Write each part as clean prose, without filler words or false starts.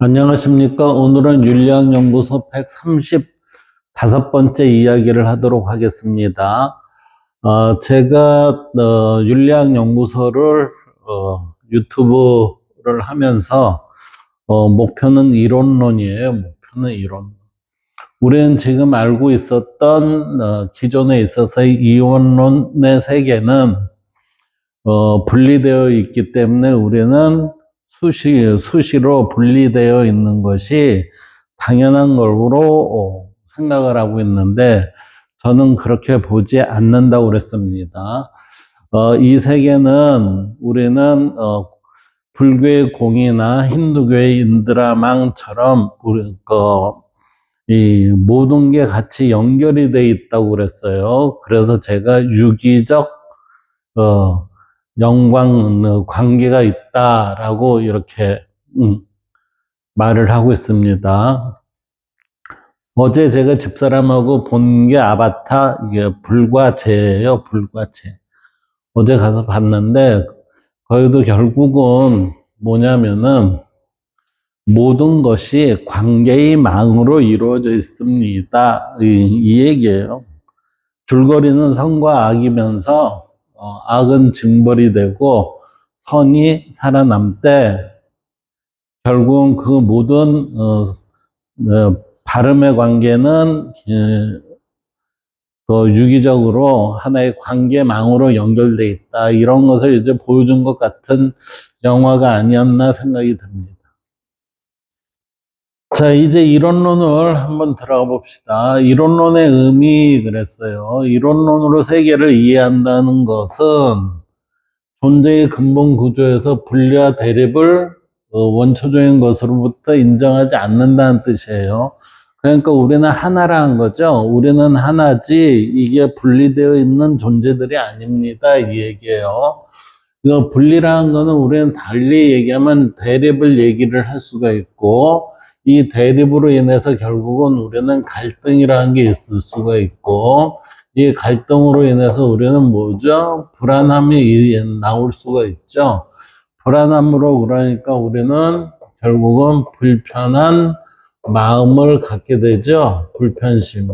안녕하십니까. 오늘은 윤리학연구소 135번째 이야기를 하도록 하겠습니다. 제가 윤리학연구소를 유튜브를 하면서 목표는 이론론이에요. 목표는 이론. 우리는 지금 알고 있었던 기존에 있어서의 이원론의 세계는 분리되어 있기 때문에 우리는 수시로 분리되어 있는 것이 당연한 걸로 생각을 하고 있는데 저는 그렇게 보지 않는다고 그랬습니다. 이 세계는 우리는 불교의 공이나 힌두교의 인드라망처럼 이 모든 게 같이 연결이 돼 있다고 그랬어요. 그래서 제가 유기적 연관 관계가 있다라고 이렇게 말을 하고 있습니다. 어제 제가 집사람하고 본 게 아바타, 이게 불과체예요. 불과체. 어제 가서 봤는데 거기도 결국은 뭐냐면은 모든 것이 관계의 망으로 이루어져 있습니다. 이 얘기예요. 줄거리는 선과 악이면서 악은 징벌이 되고 선이 살아남되 결국은 그 모든 발음의 관계는 유기적으로 하나의 관계망으로 연결돼 있다. 이런 것을 이제 보여준 것 같은 영화가 아니었나 생각이 듭니다. 자, 이제 이론론을 한번 들어가 봅시다. 이론론의 의미 그랬어요. 이론론으로 세계를 이해한다는 것은 존재의 근본 구조에서 분리와 대립을 원초적인 것으로부터 인정하지 않는다는 뜻이에요. 그러니까 우리는 하나라는 거죠. 우리는 하나지 이게 분리되어 있는 존재들이 아닙니다. 이 얘기예요. 이거 분리라는 거는 우리는 달리 얘기하면 대립을 얘기를 할 수가 있고 이 대립으로 인해서 결국은 우리는 갈등이라는 게 있을 수가 있고 이 갈등으로 인해서 우리는 뭐죠? 불안함이 나올 수가 있죠. 불안함으로 그러니까 우리는 결국은 불편한 마음을 갖게 되죠. 불편심.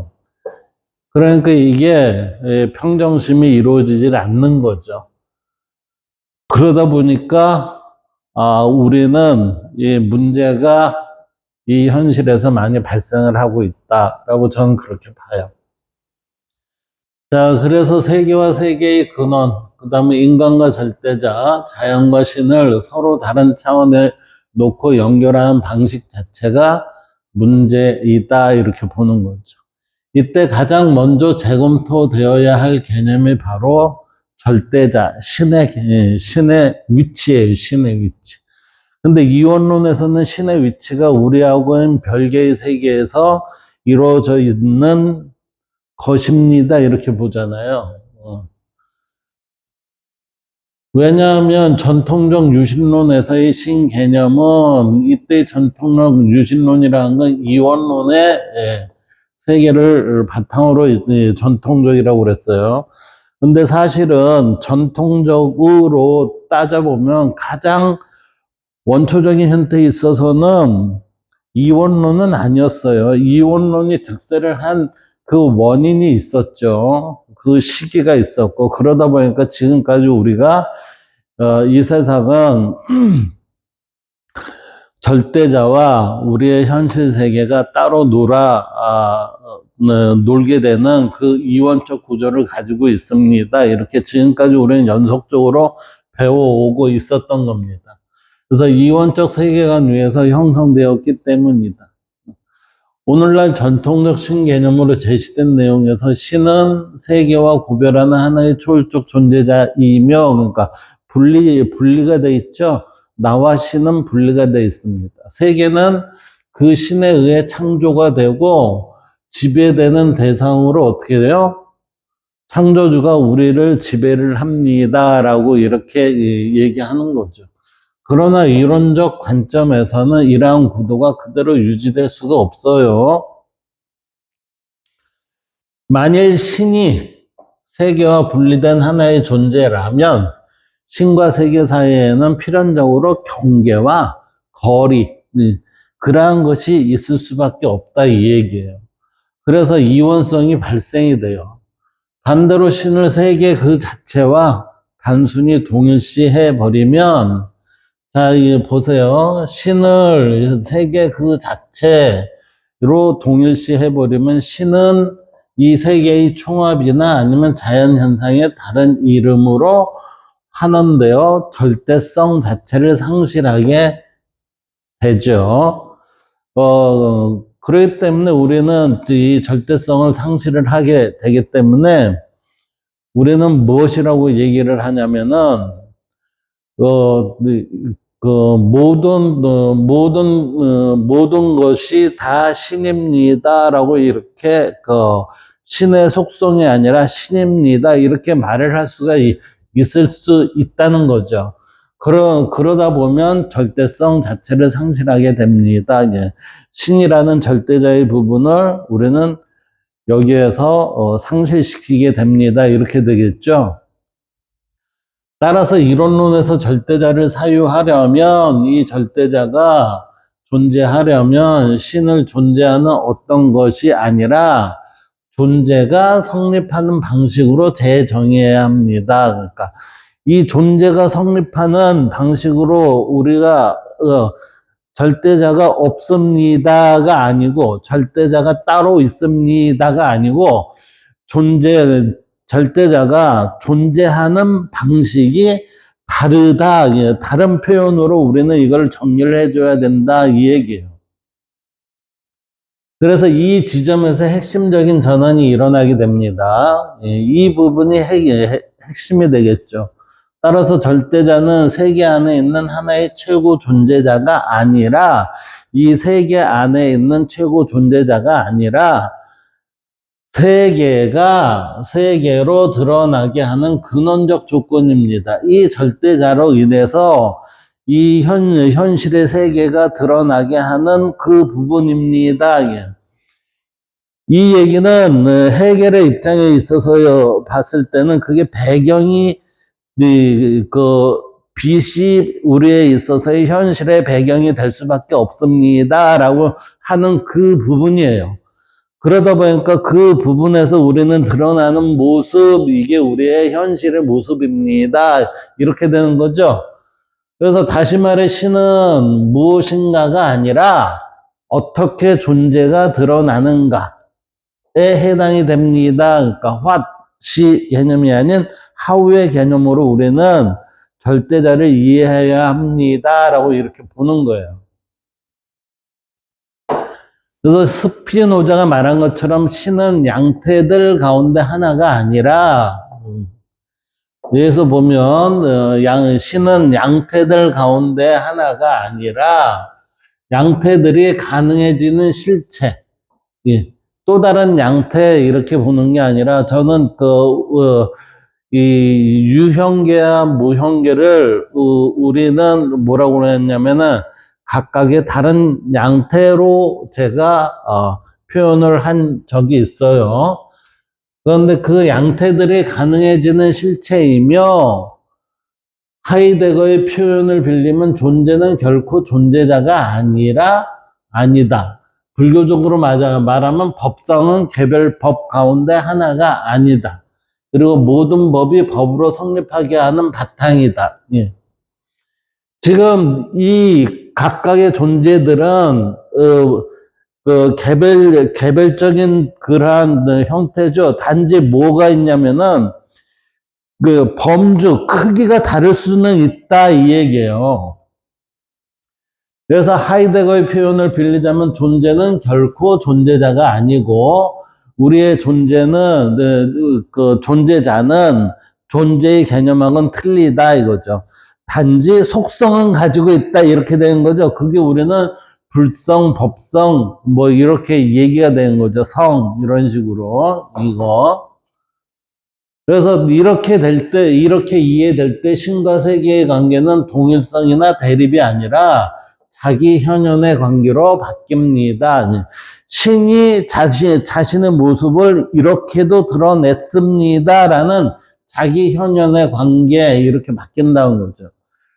그러니까 이게 평정심이 이루어지질 않는 거죠. 그러다 보니까 우리는 이 문제가 이 현실에서 많이 발생을 하고 있다라고 저는 그렇게 봐요. 자, 그래서 세계와 세계의 근원, 그 다음에 인간과 절대자, 자연과 신을 서로 다른 차원에 놓고 연결하는 방식 자체가 문제이다 이렇게 보는 거죠. 이때 가장 먼저 재검토되어야 할 개념이 바로 절대자, 신의 위치예요. 신의 위치. 근데 이원론에서는 신의 위치가 우리하고는 별개의 세계에서 이루어져 있는 것입니다. 이렇게 보잖아요. 왜냐하면 전통적 유신론에서의 신 개념은 이때 전통적 유신론이라는 건 이원론의 세계를 바탕으로 전통적이라고 그랬어요. 근데 사실은 전통적으로 따져보면 가장 원초적인 형태에 있어서는 이원론은 아니었어요. 이원론이 득세를 한 그 원인이 있었죠. 그 시기가 있었고 그러다 보니까 지금까지 우리가 이 세상은 절대자와 우리의 현실 세계가 따로 놀게 되는 그 이원적 구조를 가지고 있습니다. 이렇게 지금까지 우리는 연속적으로 배워오고 있었던 겁니다. 그래서 이원적 세계관 위에서 형성되었기 때문이다. 오늘날 전통적 신 개념으로 제시된 내용에서 신은 세계와 구별하는 하나의 초월적 존재자이며, 그러니까 분리가 돼 있죠. 나와 신은 분리가 돼 있습니다. 세계는 그 신에 의해 창조가 되고 지배되는 대상으로 어떻게 돼요? 창조주가 우리를 지배를 합니다라고 이렇게 얘기하는 거죠. 그러나 이론적 관점에서는 이러한 구도가 그대로 유지될 수가 없어요. 만일 신이 세계와 분리된 하나의 존재라면 신과 세계 사이에는 필연적으로 경계와 거리, 그러한 것이 있을 수밖에 없다 이 얘기예요. 그래서 이원성이 발생이 돼요. 반대로 신을 세계 그 자체와 단순히 동일시해 버리면, 자, 보세요. 신을 세계 그 자체로 동일시해 버리면 신은 이 세계의 총합이나 아니면 자연현상의 다른 이름으로 환원되어 절대성 자체를 상실하게 되죠. 그렇기 때문에 우리는 이 절대성을 상실을 하게 되기 때문에 우리는 무엇이라고 얘기를 하냐면은, 모든 것이 다 신입니다라고 이렇게, 신의 속성이 아니라 신입니다. 이렇게 말을 할 수가 있을 수 있다는 거죠. 그러다 보면 절대성 자체를 상실하게 됩니다. 예. 신이라는 절대자의 부분을 우리는 여기에서 상실시키게 됩니다. 이렇게 되겠죠. 따라서 이론론에서 절대자를 사유하려면 이 절대자가 존재하려면 신을 존재하는 어떤 것이 아니라 존재가 성립하는 방식으로 재정의해야 합니다. 그러니까 이 존재가 성립하는 방식으로 우리가 절대자가 없습니다가 아니고 절대자가 따로 있습니다가 아니고 절대자가 존재하는 방식이 다르다. 예, 다른 표현으로 우리는 이걸 정리를 해줘야 된다 이 얘기예요. 그래서 이 지점에서 핵심적인 전환이 일어나게 됩니다. 예, 이 부분이 핵심이 되겠죠. 따라서 절대자는 세계 안에 있는 하나의 최고 존재자가 아니라 이 세계 안에 있는 최고 존재자가 아니라 세계로 드러나게 하는 근원적 조건입니다. 이 절대자로 인해서 이 현실의 세계가 드러나게 하는 그 부분입니다. 이 얘기는 해겔의 입장에 있어서 봤을 때는 그게 배경이 빛이 우리에 있어서의 현실의 배경이 될 수밖에 없습니다라고 하는 그 부분이에요. 그러다 보니까 그 부분에서 우리는 드러나는 모습, 이게 우리의 현실의 모습입니다. 이렇게 되는 거죠. 그래서 다시 말해 신은 무엇인가가 아니라 어떻게 존재가 드러나는가에 해당이 됩니다. 그러니까 what이 개념이 아닌 how의 개념으로 우리는 절대자를 이해해야 합니다라고 이렇게 보는 거예요. 그래서 스피노자가 말한 것처럼 신은 양태들 가운데 하나가 아니라, 여기서 보면 신은 양태들 가운데 하나가 아니라 양태들이 가능해지는 실체, 또 다른 양태 이렇게 보는 게 아니라 저는 이 유형계와 무형계를 우리는 뭐라고 그랬냐면은 각각의 다른 양태로 제가 표현을 한 적이 있어요. 그런데 그 양태들이 가능해지는 실체이며 하이데거의 표현을 빌리면 존재는 결코 존재자가 아니다. 불교적으로 말하면 법성은 개별 법 가운데 하나가 아니다. 그리고 모든 법이 법으로 성립하게 하는 바탕이다. 예. 지금 이 각각의 존재들은 개별적인 그러한 형태죠. 단지 뭐가 있냐면은 그 범주 크기가 다를 수는 있다 이 얘기예요. 그래서 하이데거의 표현을 빌리자면 존재는 결코 존재자가 아니고 우리의 존재는 그 존재자는 존재의 개념하고는 틀리다 이거죠. 단지 속성은 가지고 있다 이렇게 되는 거죠. 그게 우리는 불성, 법성 뭐 이렇게 얘기가 되는 거죠. 성 이런 식으로 이거. 그래서 이렇게 이해될 때 신과 세계의 관계는 동일성이나 대립이 아니라 자기 현현의 관계로 바뀝니다. 신이 자신의 모습을 이렇게도 드러냈습니다라는 자기 현현의 관계 이렇게 바뀐다는 거죠.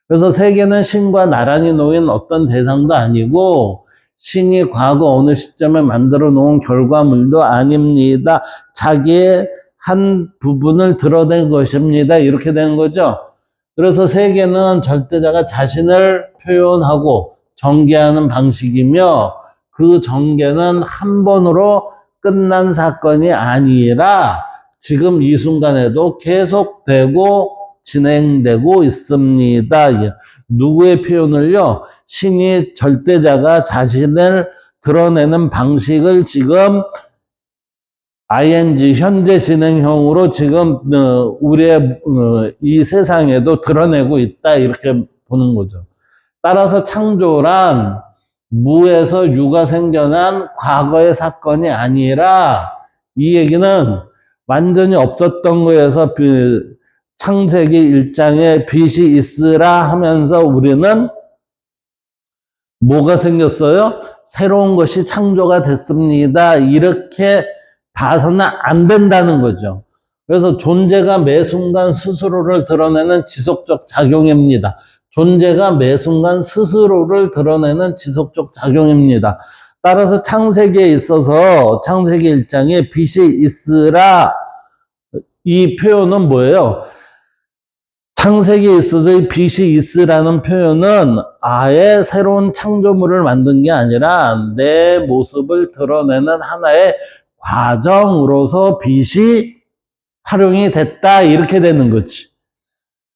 그래서 세계는 신과 나란히 놓인 어떤 대상도 아니고 신이 과거 어느 시점에 만들어 놓은 결과물도 아닙니다. 자기의 한 부분을 드러낸 것입니다. 이렇게 되는 거죠. 그래서 세계는 절대자가 자신을 표현하고 전개하는 방식이며 그 전개는 한 번으로 끝난 사건이 아니라 지금 이 순간에도 계속되고 진행되고 있습니다. 누구의 표현을요? 신이 절대자가 자신을 드러내는 방식을 지금 ing 현재 진행형으로 지금 우리의 이 세상에도 드러내고 있다 이렇게 보는 거죠. 따라서 창조란 무에서 유가 생겨난 과거의 사건이 아니라 이 얘기는 완전히 없었던 거에서 창세기 1장에 빛이 있으라 하면서 우리는 뭐가 생겼어요? 새로운 것이 창조가 됐습니다. 이렇게 봐서는 안 된다는 거죠. 그래서 존재가 매 순간 스스로를 드러내는 지속적 작용입니다. 존재가 매 순간 스스로를 드러내는 지속적 작용입니다. 따라서 창세기에 있어서 창세기 1장에 빛이 있으라 이 표현은 뭐예요? 창세기에 있어서 이 빛이 있으라는 표현은 아예 새로운 창조물을 만든 게 아니라 내 모습을 드러내는 하나의 과정으로서 빛이 활용이 됐다 이렇게 되는 거지.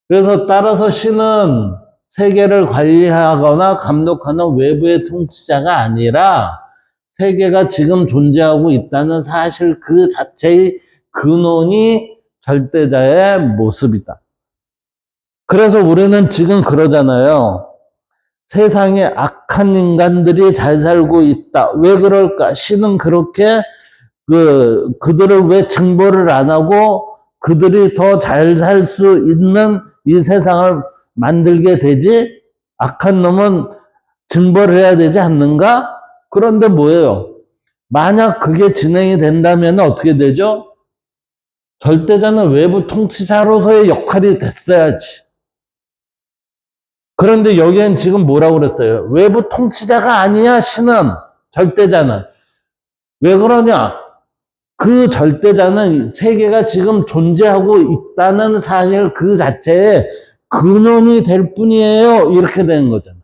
그래서 따라서 신은 세계를 관리하거나 감독하는 외부의 통치자가 아니라 세계가 지금 존재하고 있다는 사실 그 자체의 근원이 절대자의 모습이다. 그래서 우리는 지금 그러잖아요. 세상에 악한 인간들이 잘 살고 있다. 왜 그럴까? 신은 그렇게 그들을 왜 징벌을 안 하고 그들이 더 잘 살 수 있는 이 세상을 만들게 되지? 악한 놈은 징벌을 해야 되지 않는가? 그런데 뭐예요? 만약 그게 진행이 된다면 어떻게 되죠? 절대자는 외부 통치자로서의 역할이 됐어야지. 그런데 여기엔 지금 뭐라고 그랬어요? 외부 통치자가 아니야, 신은. 절대자는. 왜 그러냐? 그 절대자는 세계가 지금 존재하고 있다는 사실 그 자체에 근원이 될 뿐이에요. 이렇게 되는 거잖아.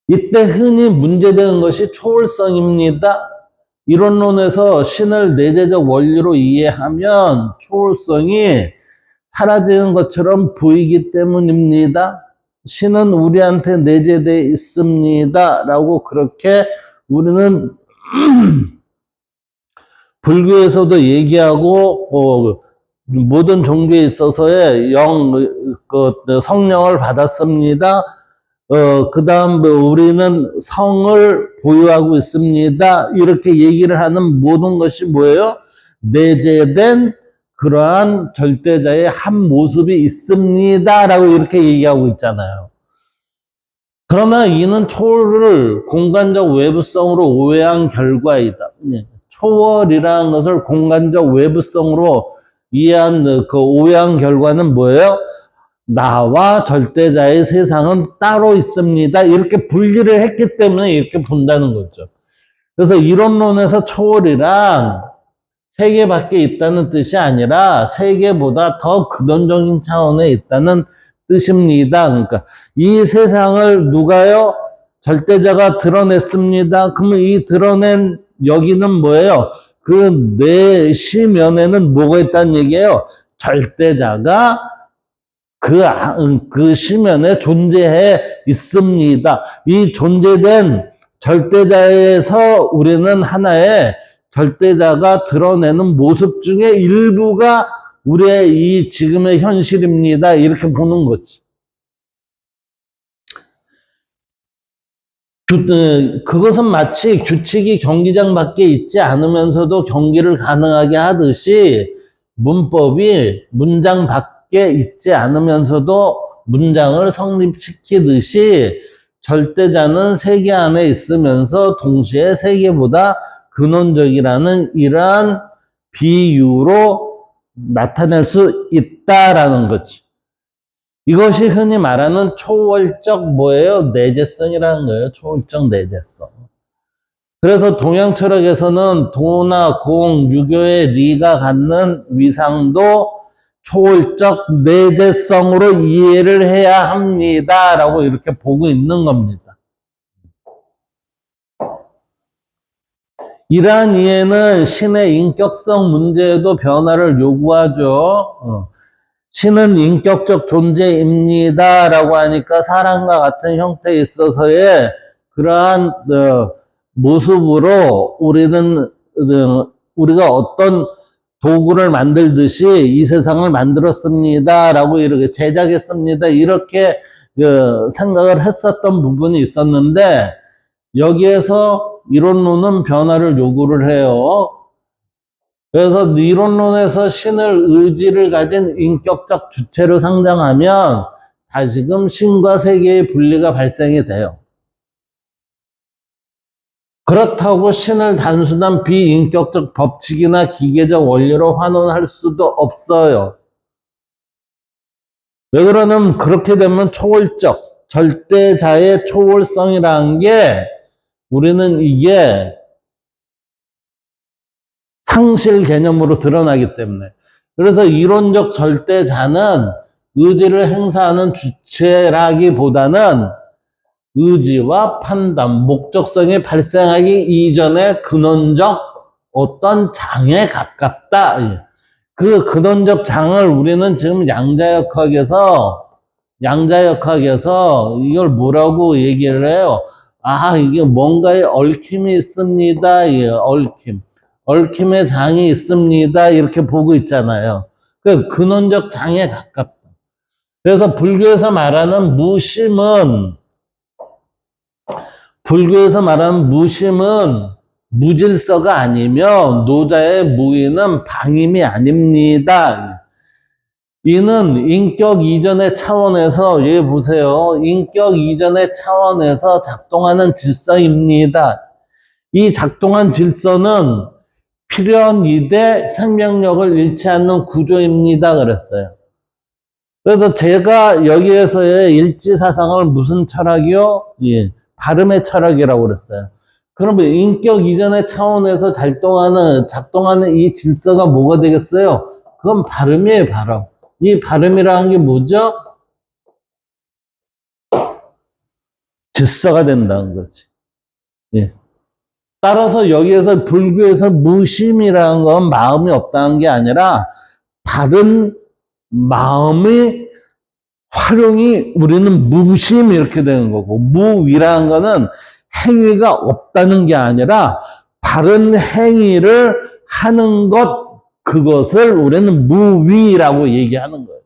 이때 흔히 문제되는 것이 초월성입니다. 이론론에서 신을 내재적 원리로 이해하면 초월성이 사라지는 것처럼 보이기 때문입니다. 신은 우리한테 내재되어 있습니다. 라고 그렇게 우리는 불교에서도 얘기하고 모든 종교에 있어서의 성령을 받았습니다. 그 다음 우리는 성을 보유하고 있습니다. 이렇게 얘기를 하는 모든 것이 뭐예요? 내재된 그러한 절대자의 한 모습이 있습니다. 라고 이렇게 얘기하고 있잖아요. 그러나 이는 초월을 공간적 외부성으로 오해한 결과이다. 초월이라는 것을 공간적 외부성으로 이해한 그 오해한 결과는 뭐예요? 나와 절대자의 세상은 따로 있습니다. 이렇게 분리를 했기 때문에 이렇게 본다는 거죠. 그래서 이론론에서 초월이란 세계 밖에 있다는 뜻이 아니라 세계보다 더 근원적인 차원에 있다는 뜻입니다. 그러니까 이 세상을 누가요? 절대자가 드러냈습니다. 그러면 이 드러낸 여기는 뭐예요? 그 내시면에는 뭐가 있다는 얘기예요? 절대자가 그 시면에 존재해 있습니다. 이 존재된 절대자에서 우리는 하나의 절대자가 드러내는 모습 중에 일부가 우리의 이 지금의 현실입니다. 이렇게 보는 거지. 그것은 마치 규칙이 경기장 밖에 있지 않으면서도 경기를 가능하게 하듯이 문법이 문장 밖에 있지 않으면서도 문장을 성립시키듯이 절대자는 세계 안에 있으면서 동시에 세계보다 근원적이라는 이러한 비유로 나타낼 수 있다라는 거지. 이것이 흔히 말하는 초월적 뭐예요? 내재성이라는 거예요. 초월적 내재성. 그래서 동양 철학에서는 도나 공, 유교의 리가 갖는 위상도 초월적 내재성으로 이해를 해야 합니다. 라고 이렇게 보고 있는 겁니다. 이러한 이해는 신의 인격성 문제에도 변화를 요구하죠. 신은 인격적 존재입니다. 라고 하니까 사람과 같은 형태에 있어서의 그러한 모습으로 우리가 어떤 도구를 만들듯이 이 세상을 만들었습니다. 라고 이렇게 제작했습니다. 이렇게 생각을 했었던 부분이 있었는데 여기에서 이론론은 변화를 요구를 해요. 그래서 이론론에서 신을 의지를 가진 인격적 주체로 상정하면 다시금 신과 세계의 분리가 발생이 돼요. 그렇다고 신을 단순한 비인격적 법칙이나 기계적 원리로 환원할 수도 없어요. 왜 그러냐면 그렇게 되면 초월적, 절대자의 초월성이라는 게 우리는 이게 상실 개념으로 드러나기 때문에. 그래서 이론적 절대자는 의지를 행사하는 주체라기보다는 의지와 판단, 목적성이 발생하기 이전의 근원적 어떤 장에 가깝다. 그 근원적 장을 우리는 지금 양자역학에서 이걸 뭐라고 얘기를 해요? 아, 이게 뭔가의 얽힘이 있습니다. 예, 얽힘의 장이 있습니다. 이렇게 보고 있잖아요. 그 근원적 장에 가깝다. 그래서 불교에서 말하는 무심은 무질서가 아니며 노자의 무의는 방임이 아닙니다. 이는 인격 이전의 차원에서, 여기 보세요. 인격 이전의 차원에서 작동하는 질서입니다. 이 작동한 질서는 필연이되 생명력을 잃지 않는 구조입니다. 그랬어요. 그래서 제가 여기에서의 일지사상을 무슨 철학이요? 예, 발음의 철학이라고 그랬어요. 그러면 인격 이전의 차원에서 작동하는 이 질서가 뭐가 되겠어요? 그건 발음이에요, 발음. 이 발음이라는 게 뭐죠? 질서가 된다는 거지. 예. 따라서 여기에서 불교에서 무심이라는 건 마음이 없다는 게 아니라 다른 마음의 활용이 우리는 무심 이렇게 되는 거고, 무위라는 거는 행위가 없다는 게 아니라 바른 행위를 하는 것, 그것을 우리는 무위라고 얘기하는 거예요.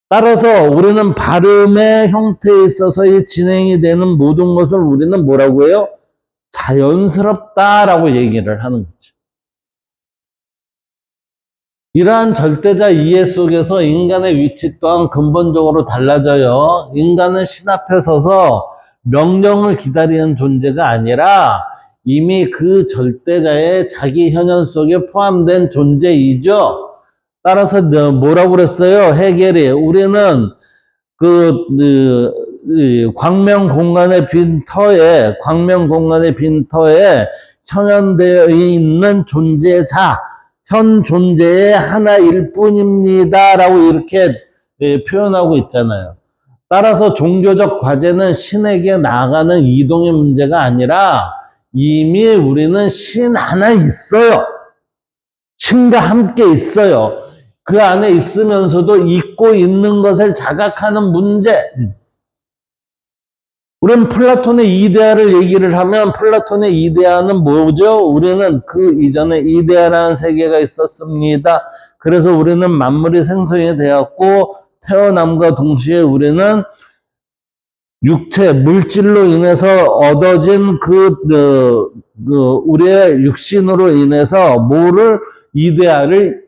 따라서 우리는 발음의 형태에 있어서 진행이 되는 모든 것을 우리는 뭐라고 해요? 자연스럽다라고 얘기를 하는 거죠. 이러한 절대자 이해 속에서 인간의 위치 또한 근본적으로 달라져요. 인간은 신 앞에 서서 명령을 기다리는 존재가 아니라 이미 그 절대자의 자기 현현 속에 포함된 존재이죠. 따라서 뭐라고 그랬어요? 해겔이 우리는 광명 공간의 빈터에 현현되어 있는 존재자, 현 존재의 하나일 뿐입니다. 라고 이렇게 표현하고 있잖아요. 따라서 종교적 과제는 신에게 나아가는 이동의 문제가 아니라 이미 우리는 신 하나 있어요. 신과 함께 있어요. 그 안에 있으면서도 있고 있는 것을 자각하는 문제. 우리는 플라톤의 이데아를 얘기를 하면 플라톤의 이데아는 뭐죠? 우리는 그 이전에 이데아라는 세계가 있었습니다. 그래서 우리는 만물이 생성이 되었고 태어남과 동시에 우리는 육체, 물질로 인해서 얻어진 우리의 육신으로 인해서 이데아를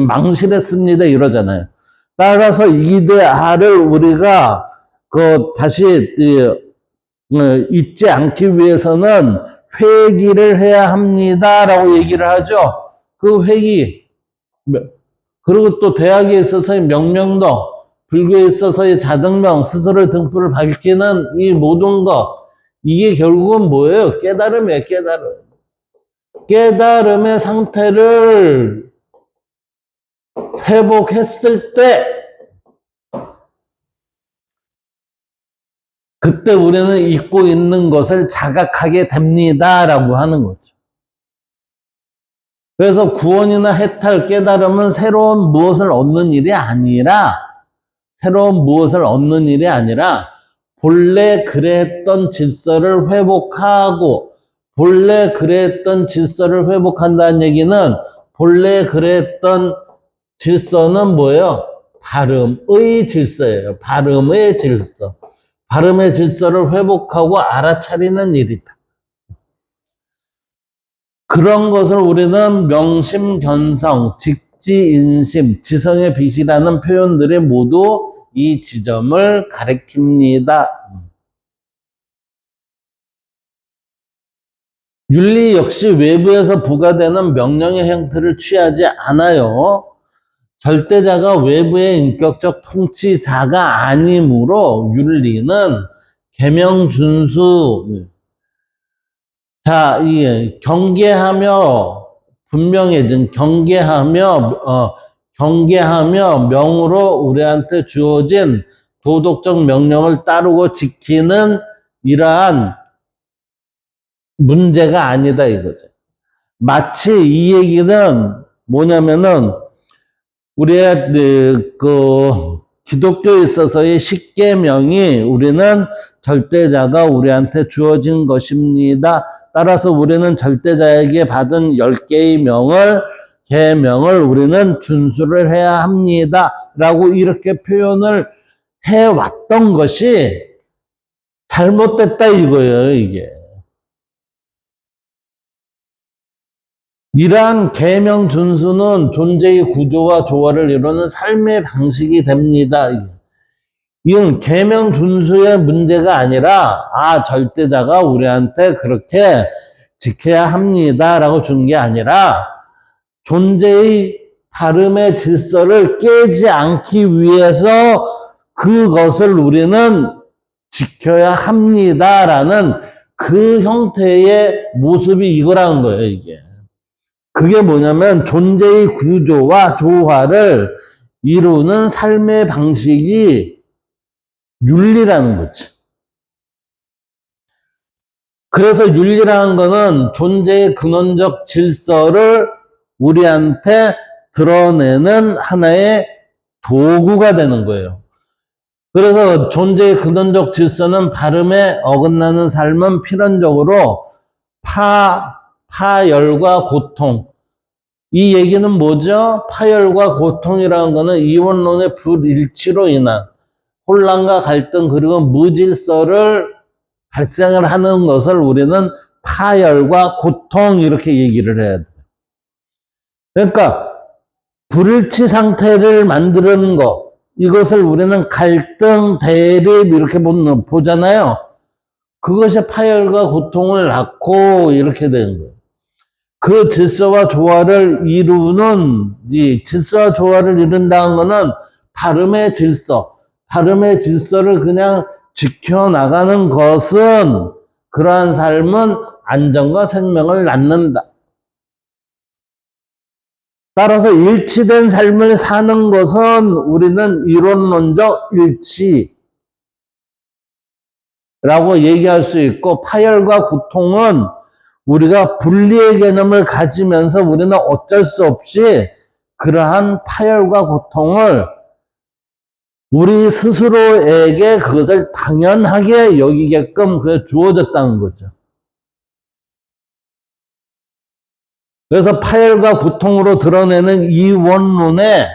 망실했습니다. 이러잖아요. 따라서 이데아를 우리가 다시 잊지 않기 위해서는 회귀를 해야 합니다라고 얘기를 하죠. 그 회귀 그리고 또 대학에 있어서의 명명도, 불교에 있어서의 자등명, 스스로의 등불을 밝히는 이 모든 것, 이게 결국은 뭐예요? 깨달음이에요, 깨달음. 깨달음의 상태를 회복했을 때, 그때 우리는 잊고 있는 것을 자각하게 됩니다라고 하는 거죠. 그래서 구원이나 해탈, 깨달음은 새로운 무엇을 얻는 일이 아니라, 새로운 무엇을 얻는 일이 아니라, 본래 그랬던 질서를 회복하고, 본래 그랬던 질서를 회복한다는 얘기는, 본래 그랬던 질서는 뭐예요? 발음의 질서예요. 발음의 질서. 발음의 질서를 회복하고 알아차리는 일이다. 그런 것을 우리는 명심견성, 직지인심, 지성의 빛이라는 표현들이 모두 이 지점을 가리킵니다. 윤리 역시 외부에서 부과되는 명령의 형태를 취하지 않아요. 절대자가 외부의 인격적 통치자가 아니므로 윤리는 계명준수, 자, 이 경계하며 분명해진 경계하며 명으로 우리한테 주어진 도덕적 명령을 따르고 지키는 이러한 문제가 아니다 이거죠. 마치 이 얘기는 뭐냐면은 우리의 그 기독교에 있어서의 십계명이 우리는 절대자가 우리한테 주어진 것입니다. 따라서 우리는 절대자에게 받은 10개의 계명을 우리는 준수를 해야 합니다. 라고 이렇게 표현을 해왔던 것이 잘못됐다 이거예요, 이게. 이러한 계명 준수는 존재의 구조와 조화를 이루는 삶의 방식이 됩니다. 이건 계명 준수의 문제가 아니라 절대자가 우리한테 그렇게 지켜야 합니다라고 준 게 아니라 존재의 발음의 질서를 깨지 않기 위해서 그것을 우리는 지켜야 합니다라는 그 형태의 모습이 이거라는 거예요, 이게. 그게 뭐냐면 존재의 구조와 조화를 이루는 삶의 방식이 윤리라는 거지. 그래서 윤리라는 거는 존재의 근원적 질서를 우리한테 드러내는 하나의 도구가 되는 거예요. 그래서 존재의 근원적 질서는 발음에 어긋나는 삶은 필연적으로 파열과 고통. 이 얘기는 뭐죠? 파열과 고통이라는 거는 이원론의 불일치로 인한 혼란과 갈등 그리고 무질서를 발생을 하는 것을 우리는 파열과 고통 이렇게 얘기를 해야 돼요. 그러니까 불일치 상태를 만드는 것, 이것을 우리는 갈등, 대립 이렇게 보잖아요. 그것이 파열과 고통을 낳고 이렇게 되는 거예요. 그 질서와 조화를 이루는, 이 질서와 조화를 이룬다는 것은 발음의 질서를 그냥 지켜나가는 것은 그러한 삶은 안정과 생명을 낳는다. 따라서 일치된 삶을 사는 것은 우리는 이론론적 일치라고 얘기할 수 있고, 파열과 고통은 우리가 분리의 개념을 가지면서 우리는 어쩔 수 없이 그러한 파열과 고통을 우리 스스로에게 그것을 당연하게 여기게끔 그게 주어졌다는 거죠. 그래서 파열과 고통으로 드러내는 이 원론의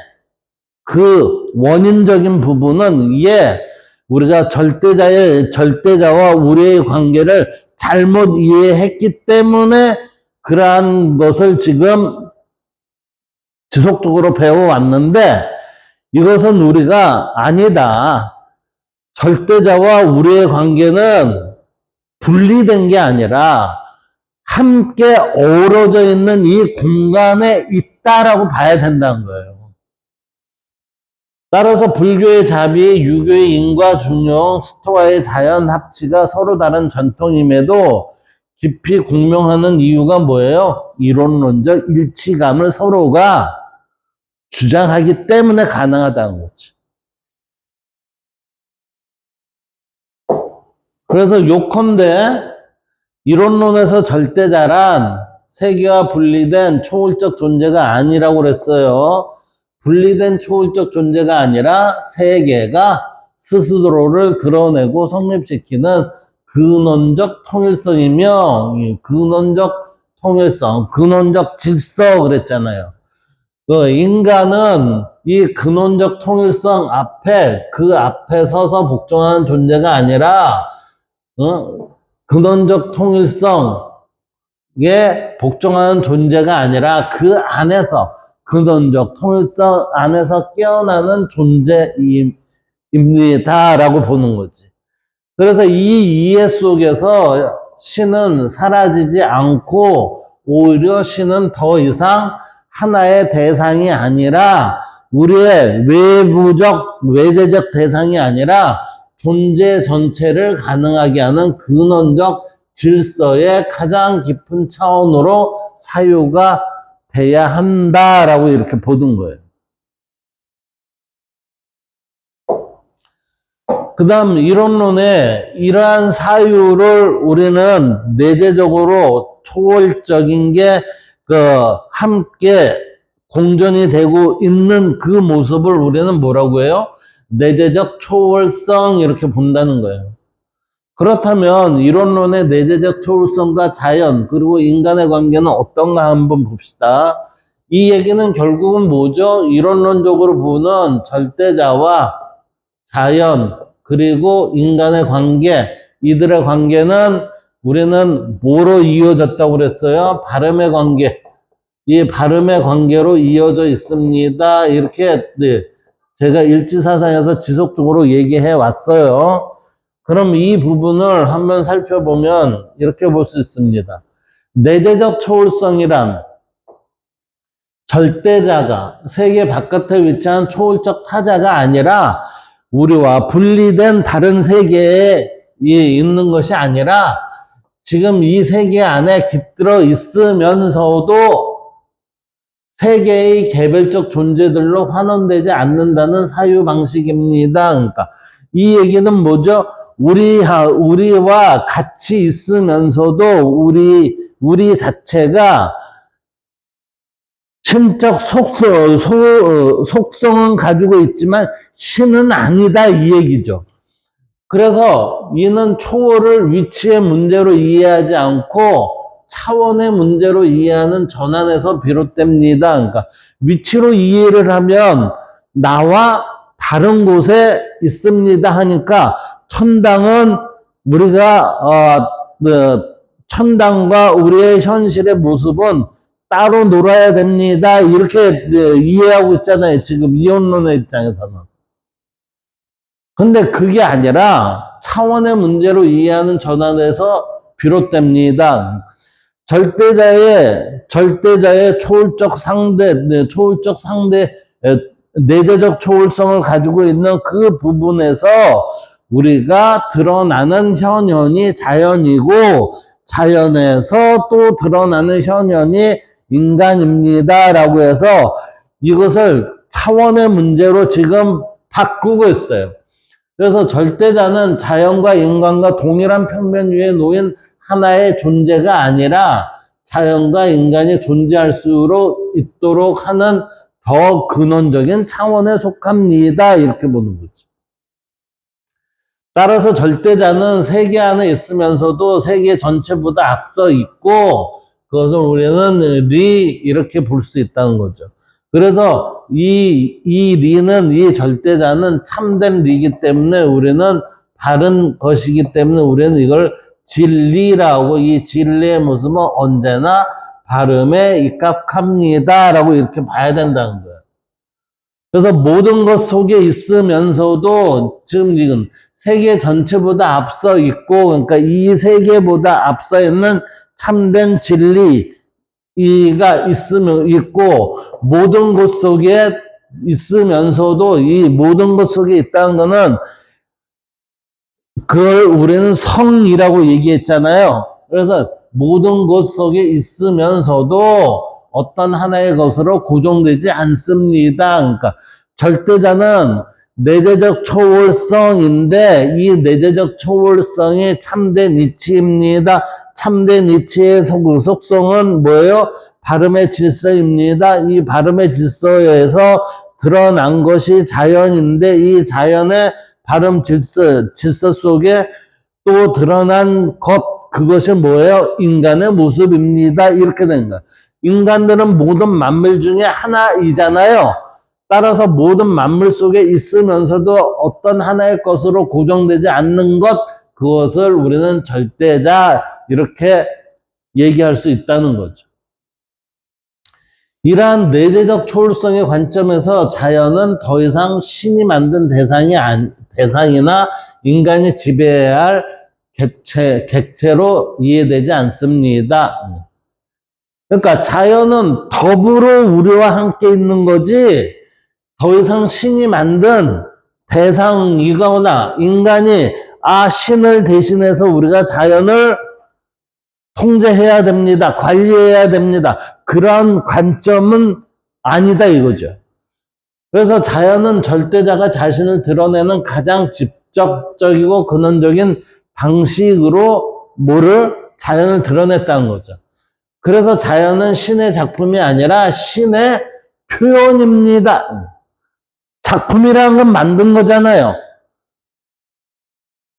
그 원인적인 부분은 이게 우리가 절대자와 우리의 관계를 잘못 이해했기 때문에 그러한 것을 지금 지속적으로 배워왔는데, 이것은 우리가 아니다. 절대자와 우리의 관계는 분리된 게 아니라 함께 어우러져 있는 이 공간에 있다라고 봐야 된다는 거예요. 따라서 불교의 자비, 유교의 인과 중용, 스토아의 자연 합치가 서로 다른 전통임에도 깊이 공명하는 이유가 뭐예요? 이론론적 일치감을 서로가 주장하기 때문에 가능하다는 거지. 그래서 요컨대 이론론에서 절대자란 세계와 분리된 초월적 존재가 아니라고 그랬어요. 분리된 초월적 존재가 아니라 세계가 스스로를 드러내고 성립시키는 근원적 통일성이며, 근원적 통일성, 근원적 질서 그랬잖아요. 그 인간은 이 근원적 통일성 앞에, 그 앞에 서서 복종하는 존재가 아니라, 근원적 통일성에 복종하는 존재가 아니라 그 안에서, 근원적 통일성 안에서 깨어나는 존재입니다라고 보는 거지. 그래서 이 이해 속에서 신은 사라지지 않고 오히려 신은 더 이상 하나의 대상이 아니라 우리의 외부적, 외재적 대상이 아니라 존재 전체를 가능하게 하는 근원적 질서의 가장 깊은 차원으로 사유가 돼야 한다라고 이렇게 보는 거예요. 그 다음 이론론에 이러한 사유를 우리는 내재적으로 초월적인 게 함께 공존이 되고 있는 그 모습을 우리는 뭐라고 해요? 내재적 초월성 이렇게 본다는 거예요. 그렇다면 이론론의 내재적 초월성과 자연 그리고 인간의 관계는 어떤가 한번 봅시다. 이 얘기는 결국은 뭐죠? 이론론적으로 보는 절대자와 자연 그리고 인간의 관계, 이들의 관계는 우리는 뭐로 이어졌다고 그랬어요? 발음의 관계. 이 발음의 관계로 이어져 있습니다. 이렇게 제가 일지사상에서 지속적으로 얘기해 왔어요. 그럼 이 부분을 한번 살펴보면 이렇게 볼 수 있습니다. 내재적 초월성이란 절대자가 세계 바깥에 위치한 초월적 타자가 아니라 우리와 분리된 다른 세계에 있는 것이 아니라 지금 이 세계 안에 깃들어 있으면서도 세계의 개별적 존재들로 환원되지 않는다는 사유 방식입니다. 그러니까 이 얘기는 뭐죠? 우리와 같이 있으면서도 우리 자체가 신적 속성은 가지고 있지만 신은 아니다 이 얘기죠. 그래서 이는 초월을 위치의 문제로 이해하지 않고 차원의 문제로 이해하는 전환에서 비롯됩니다. 그러니까 위치로 이해를 하면 나와 다른 곳에 있습니다 하니까 천당은 우리가 천당과 우리의 현실의 모습은 따로 놀아야 됩니다. 이렇게 이해하고 있잖아요. 지금 이혼론의 입장에서는. 근데 그게 아니라 차원의 문제로 이해하는 전환에서 비롯됩니다. 절대자의 초월적 상대, 내재적 초월성을 가지고 있는 그 부분에서 우리가 드러나는 현현이 자연이고 자연에서 또 드러나는 현현이 인간입니다라고 해서 이것을 차원의 문제로 지금 바꾸고 있어요. 그래서 절대자는 자연과 인간과 동일한 평면 위에 놓인 하나의 존재가 아니라 자연과 인간이 존재할 수 있도록 하는 더 근원적인 차원에 속합니다. 이렇게 보는 거지. 따라서 절대자는 세계 안에 있으면서도 세계 전체보다 앞서 있고 그것을 우리는 이렇게 볼 수 있다는 거죠. 그래서 이 절대자는 참된 리이기 때문에 우리는 바른 것이기 때문에 우리는 이걸 진리라고 이 진리의 모습은 언제나 발음에 입각합니다 라고 이렇게 봐야 된다는 거예요. 그래서 모든 것 속에 있으면서도 지금 세계 전체보다 앞서 있고 그러니까 이 세계보다 앞서 있는 참된 진리가 있고 모든 것 속에 있으면서도 이 모든 것 속에 있다는 거는 그걸 우리는 성이라고 얘기했잖아요. 그래서 모든 것 속에 있으면서도 어떤 하나의 것으로 고정되지 않습니다. 그러니까 절대자는 내재적 초월성인데 이 내재적 초월성이 참된 이치입니다. 참된 이치의 속성은 뭐예요? 발음의 질서입니다. 이 발음의 질서에서 드러난 것이 자연인데 이 자연의 발음 질서 속에 또 드러난 것, 그것이 뭐예요? 인간의 모습입니다. 이렇게 된 거예요. 인간들은 모든 만물 중에 하나이잖아요. 따라서 모든 만물 속에 있으면서도 어떤 하나의 것으로 고정되지 않는 것, 그것을 우리는 절대자, 이렇게 얘기할 수 있다는 거죠. 이러한 내재적 초월성의 관점에서 자연은 더 이상 신이 만든 대상이나 인간이 지배해야 할 객체로 이해되지 않습니다. 그러니까 자연은 더불어 우리와 함께 있는 거지 더 이상 신이 만든 대상이거나 인간이 신을 대신해서 우리가 자연을 통제해야 됩니다. 관리해야 됩니다. 그런 관점은 아니다 이거죠. 그래서 자연은 절대자가 자신을 드러내는 가장 직접적이고 근원적인 방식으로 자연을 드러냈다는 거죠. 그래서 자연은 신의 작품이 아니라 신의 표현입니다. 작품이라는 건 만든 거잖아요.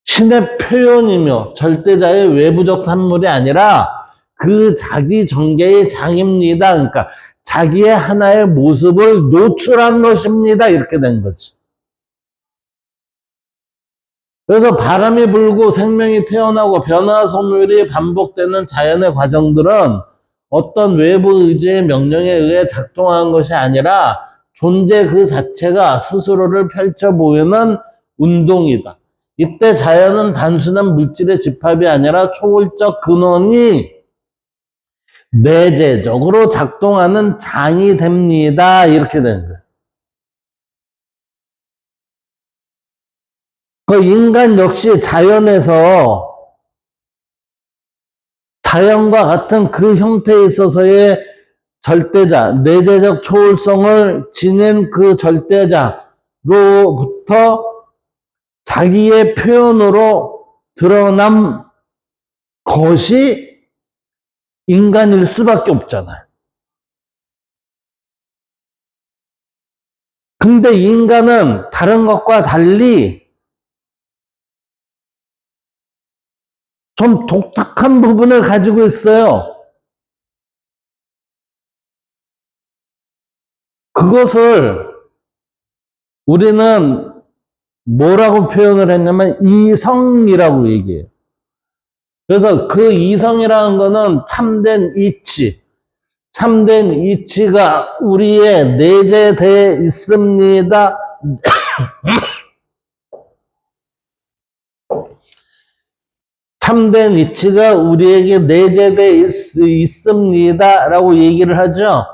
신의 표현이며 절대자의 외부적 산물이 아니라 그 자기 전개의 장입니다. 그러니까 자기의 하나의 모습을 노출한 것입니다. 이렇게 된 거지. 그래서 바람이 불고 생명이 태어나고 변화 소멸이 반복되는 자연의 과정들은 어떤 외부 의지의 명령에 의해 작동하는 것이 아니라 존재 그 자체가 스스로를 펼쳐 보이는 운동이다. 이때 자연은 단순한 물질의 집합이 아니라 초월적 근원이 내재적으로 작동하는 장이 됩니다. 이렇게 되는 거예요. 그 인간 역시 자연에서 자연과 같은 그 형태에 있어서의 절대자, 내재적 초월성을 지닌 그 절대자로부터 자기의 표현으로 드러난 것이 인간일 수밖에 없잖아요. 근데 인간은 다른 것과 달리 좀 독특한 부분을 가지고 있어요. 그것을 우리는 뭐라고 표현을 했냐면 이성이라고 얘기해요. 그래서 그 이성이라는 거는 참된 이치, 참된 이치가 우리에 내재되어 있습니다. 참된 이치가 우리에게 내재되어 있습니다. 라고 얘기를 하죠.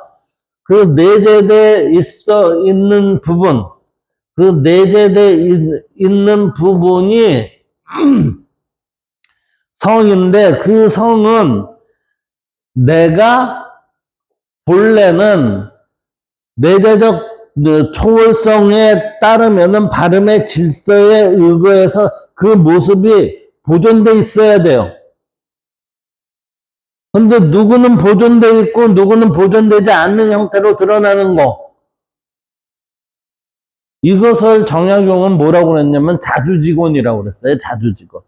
그 내재되어 있는 부분, 그 내재되어 있는 부분이 성인데 그 성은 내가 본래는 내재적 초월성에 따르면은 발음의 질서에 의거해서 그 모습이 보존돼 있어야 돼요. 근데 누구는 보존돼 있고 누구는 보존되지 않는 형태로 드러나는 거. 이것을 정약용은 뭐라고 그랬냐면 자주직원이라고 그랬어요. 자주직원.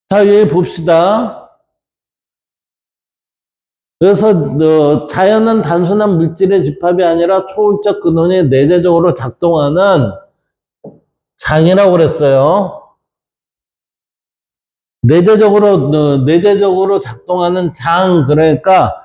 자, 여기 봅시다. 그래서 자연은 단순한 물질의 집합이 아니라 초월적 근원이 내재적으로 작동하는 장이라고 그랬어요. 내재적으로 작동하는 장, 그러니까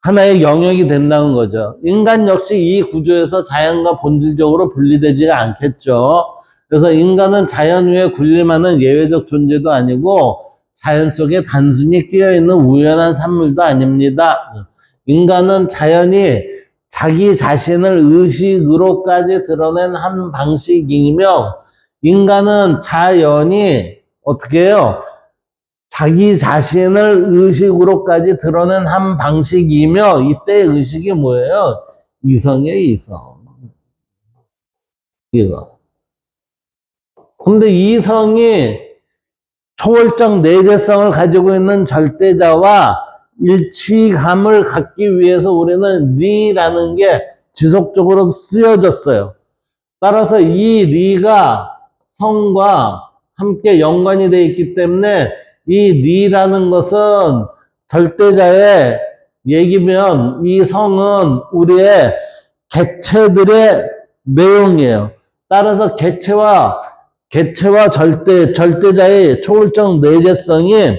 하나의 영역이 된다는 거죠. 인간 역시 이 구조에서 자연과 본질적으로 분리되지가 않겠죠. 그래서 인간은 자연 위에 군림하는 예외적 존재도 아니고 자연 속에 단순히 끼어있는 우연한 산물도 아닙니다. 인간은 자연이 자기 자신을 의식으로까지 드러낸 한 방식이며, 인간은 자연이 어떻게 해요? 자기 자신을 의식으로까지 드러낸 한 방식이며, 이때 의식이 뭐예요? 이성이에요, 이성. 이거. 근데 이성이 초월적 내재성을 가지고 있는 절대자와 일치감을 갖기 위해서 우리는 리라는 게 지속적으로 쓰여졌어요. 따라서 이 리가 성과 함께 연관이 되어 있기 때문에 이 리라는 것은 절대자의 얘기면 이 성은 우리의 객체들의 내용이에요. 따라서 객체와 절대자의 초월적 내재성이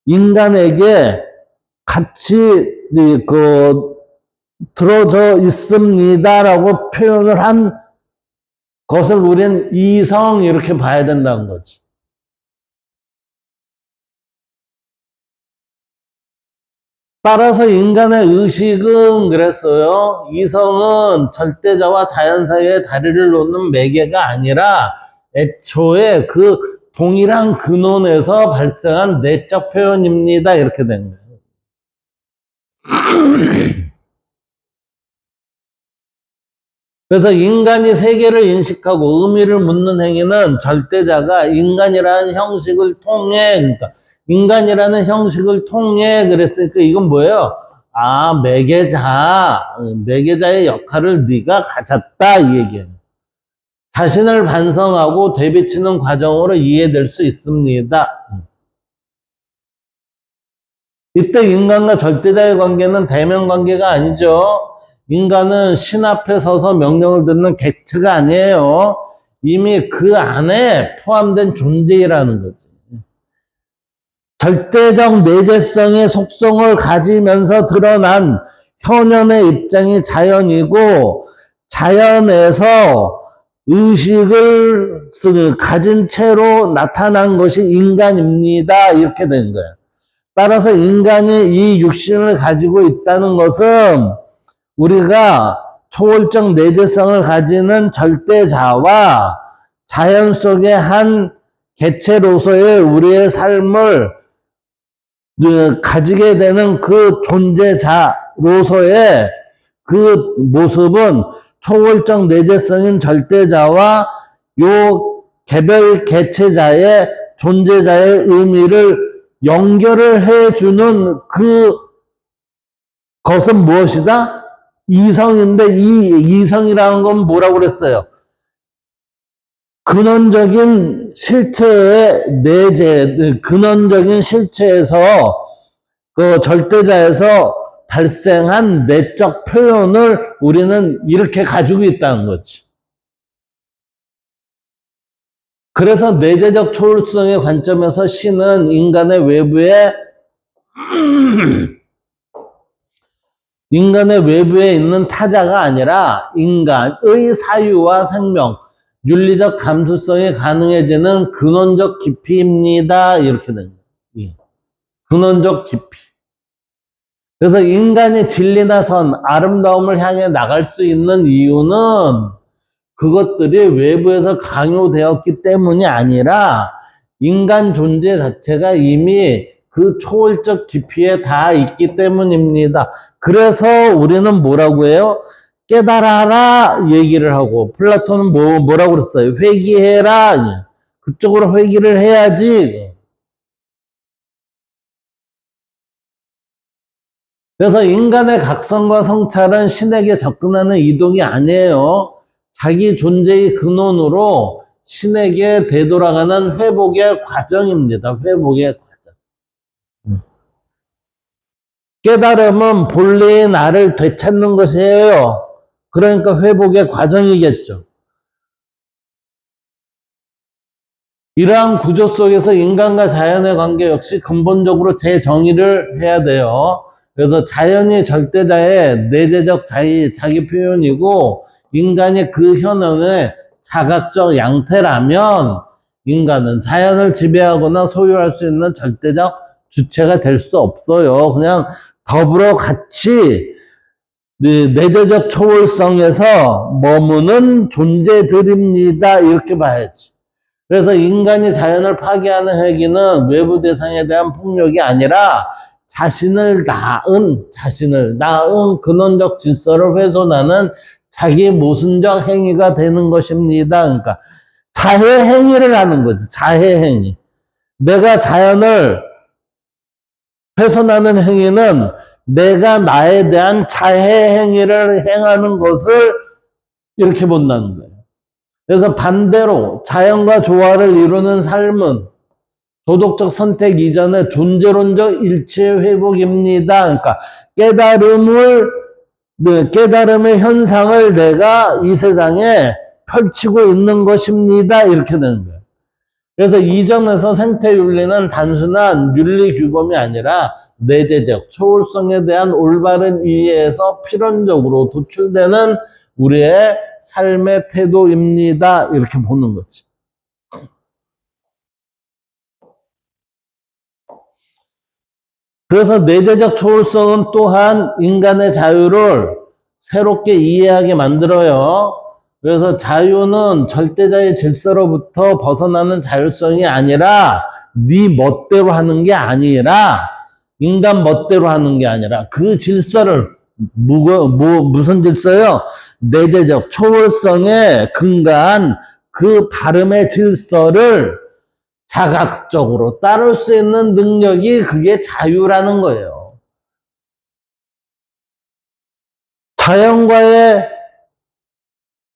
인간에게 같이 들어져 있습니다라고 표현을 한 것을 우리는 이성 이렇게 봐야 된다는 거지. 따라서 인간의 의식은 그랬어요. 이성은 절대자와 자연 사이에 다리를 놓는 매개가 아니라 애초에 그 동일한 근원에서 발생한 내적 표현입니다. 이렇게 된 거예요. 그래서 인간이 세계를 인식하고 의미를 묻는 행위는 절대자가 인간이라는 형식을 통해, 그러니까 인간이라는 형식을 통해 그랬으니까 이건 뭐예요? 아, 매개자의 역할을 네가 가졌다 이 얘기예요. 자신을 반성하고 되비치는 과정으로 이해될 수 있습니다. 이때 인간과 절대자의 관계는 대면 관계가 아니죠. 인간은 신 앞에 서서 명령을 듣는 객체가 아니에요. 이미 그 안에 포함된 존재라는 거지. 절대적 내재성의 속성을 가지면서 드러난 현현의 입장이 자연이고, 자연에서 의식을 가진 채로 나타난 것이 인간입니다. 이렇게 된 거예요. 따라서 인간이 이 육신을 가지고 있다는 것은 우리가 초월적 내재성을 가지는 절대자와 자연 속의 한 개체로서의 우리의 삶을 가지게 되는 그 존재자로서의 그 모습은 초월적 내재성인 절대자와 요 개별 개체자의 존재자의 의미를 연결을 해주는 그 것은 무엇이다? 이성인데 이 이성이라는 건 뭐라고 그랬어요? 근원적인 실체의 내재, 근원적인 실체에서 그 절대자에서 발생한 내적 표현을 우리는 이렇게 가지고 있다는 거지. 그래서 내재적 초월성의 관점에서 신은 인간의 외부에 있는 타자가 아니라 인간의 사유와 생명, 윤리적 감수성이 가능해지는 근원적 깊이입니다. 이렇게 된 거예요. 근원적 깊이. 그래서 인간이 진리나 선, 아름다움을 향해 나갈 수 있는 이유는 그것들이 외부에서 강요되었기 때문이 아니라 인간 존재 자체가 이미 그 초월적 깊이에 다 있기 때문입니다. 그래서 우리는 뭐라고 해요? 깨달아라 얘기를 하고, 플라톤은 뭐라고 그랬어요? 회귀해라. 그쪽으로 회귀를 해야지. 그래서 인간의 각성과 성찰은 신에게 접근하는 이동이 아니에요. 자기 존재의 근원으로 신에게 되돌아가는 회복의 과정입니다. 회복의 과정. 깨달음은 본래의 나를 되찾는 것이에요. 그러니까 회복의 과정이겠죠. 이러한 구조 속에서 인간과 자연의 관계 역시 근본적으로 재정의를 해야 돼요. 그래서 자연이 절대자의 내재적 자기 표현이고 인간이 그 현황의 자각적 양태라면 인간은 자연을 지배하거나 소유할 수 있는 절대적 주체가 될 수 없어요. 그냥 더불어 같이 내재적 초월성에서 머무는 존재들입니다. 이렇게 봐야지. 그래서 인간이 자연을 파괴하는 행위는 외부 대상에 대한 폭력이 아니라 자신을 낳은 근원적 질서를 훼손하는 자기 모순적 행위가 되는 것입니다. 그러니까 자해 행위를 하는 거지. 자해 행위. 내가 자연을 훼손하는 행위는 내가 나에 대한 자해 행위를 행하는 것을 이렇게 본다는 거예요. 그래서 반대로 자연과 조화를 이루는 삶은 도덕적 선택 이전의 존재론적 일치의 회복입니다. 그러니까 깨달음의 현상을 내가 이 세상에 펼치고 있는 것입니다. 이렇게 되는 거예요. 그래서 이 점에서 생태윤리는 단순한 윤리 규범이 아니라 내재적 초월성에 대한 올바른 이해에서 필연적으로 도출되는 우리의 삶의 태도입니다. 이렇게 보는 거지. 그래서 내재적 초월성은 또한 인간의 자유를 새롭게 이해하게 만들어요. 그래서 자유는 절대자의 질서로부터 벗어나는 자율성이 아니라 네 멋대로 하는 게 아니라 인간 멋대로 하는 게 아니라 그 질서를 무슨 질서요? 내재적 초월성에 근거한 그 발음의 질서를 자각적으로 따를 수 있는 능력이 그게 자유라는 거예요. 자연과의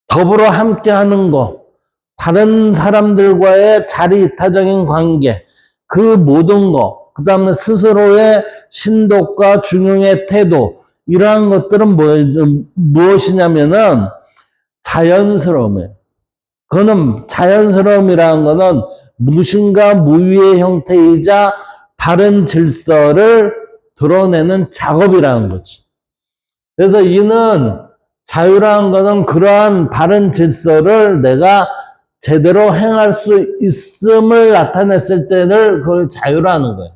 더불어 함께하는 것, 다른 사람들과의 자리이타적인 관계, 그 모든 것, 그 다음에 스스로의 신독과 중용의 태도, 이러한 것들은 무엇이냐면은 자연스러움이에요. 그거는 자연스러움이라는 거는 무신과 무위의 형태이자 바른 질서를 드러내는 작업이라는 거지. 그래서 이는 자유라는 거는 그러한 바른 질서를 내가 제대로 행할 수 있음을 나타냈을 때를 그걸 자유라는 거예요.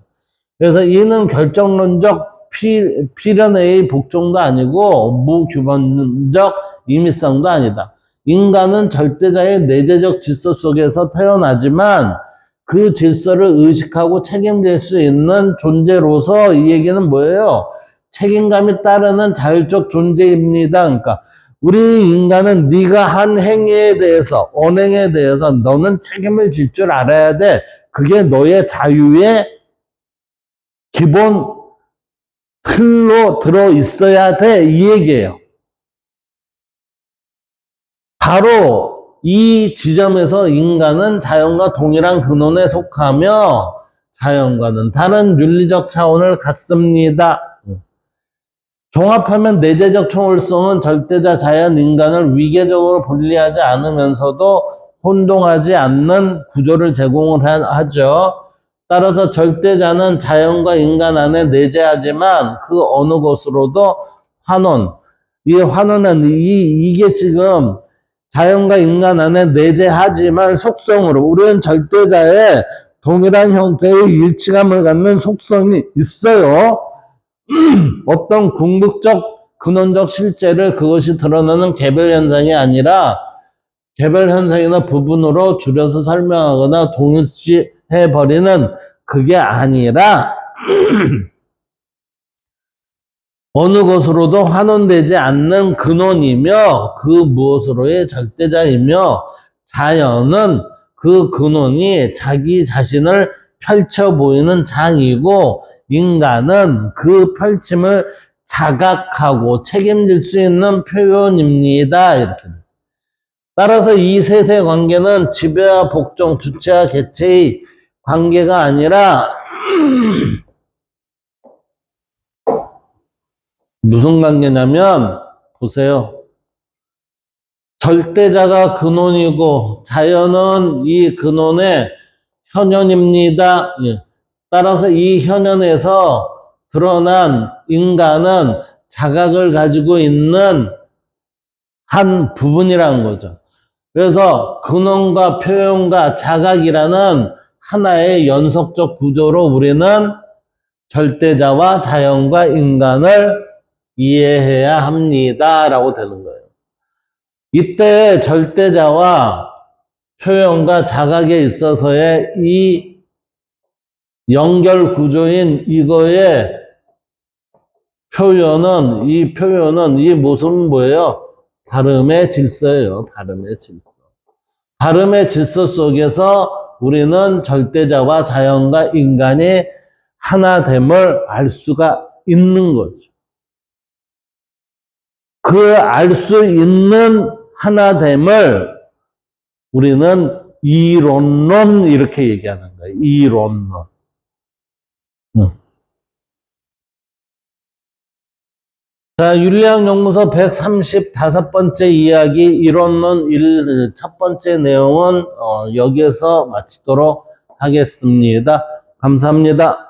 그래서 이는 결정론적 필연의 복종도 아니고 무규범적 임의성도 아니다. 인간은 절대자의 내재적 질서 속에서 태어나지만 그 질서를 의식하고 책임질 수 있는 존재로서 이 얘기는 뭐예요? 책임감이 따르는 자율적 존재입니다. 그러니까 우리 인간은 네가 한 행위에 대해서, 언행에 대해서 너는 책임을 질 줄 알아야 돼. 그게 너의 자유의 기본 틀로 들어 있어야 돼. 이 얘기예요. 바로 이 지점에서 인간은 자연과 동일한 근원에 속하며 자연과는 다른 윤리적 차원을 갖습니다. 종합하면 내재적 초월성은 절대자 자연 인간을 위계적으로 분리하지 않으면서도 혼동하지 않는 구조를 제공을 하죠. 따라서 절대자는 자연과 인간 안에 내재하지만 그 어느 곳으로도 이 환원은 이게 지금 자연과 인간 안에 내재하지만 속성으로 우리는 절대자의 동일한 형태의 일치감을 갖는 속성이 있어요. 어떤 궁극적 근원적 실제를 그것이 드러나는 개별 현상이 아니라 개별 현상이나 부분으로 줄여서 설명하거나 동일시해버리는 그게 아니라 어느 것으로도 환원되지 않는 근원이며 그 무엇으로의 절대자이며 자연은 그 근원이 자기 자신을 펼쳐 보이는 장이고 인간은 그 펼침을 자각하고 책임질 수 있는 표현입니다. 이렇게. 따라서 이 셋의 관계는 지배와 복종, 주체와 개체의 관계가 아니라 무슨 관계냐면 보세요. 절대자가 근원이고 자연은 이 근원의 현현입니다. 따라서 이 현현에서 드러난 인간은 자각을 가지고 있는 한 부분이라는 거죠. 그래서 근원과 표현과 자각이라는 하나의 연속적 구조로 우리는 절대자와 자연과 인간을 이해해야 합니다. 라고 되는 거예요. 이때 절대자와 표현과 자각에 있어서의 이 연결 구조인 이거의 표현은, 이 모습은 뭐예요? 발음의 질서예요. 발음의 질서. 발음의 질서 속에서 우리는 절대자와 자연과 인간이 하나됨을 알 수가 있는 거죠. 그 알 수 있는 하나됨을 우리는 이론론 이렇게 얘기하는 거예요. 이론론. 자, 윤리학연구소 135번째 이야기 이론론 첫 번째 내용은 여기에서 마치도록 하겠습니다. 감사합니다.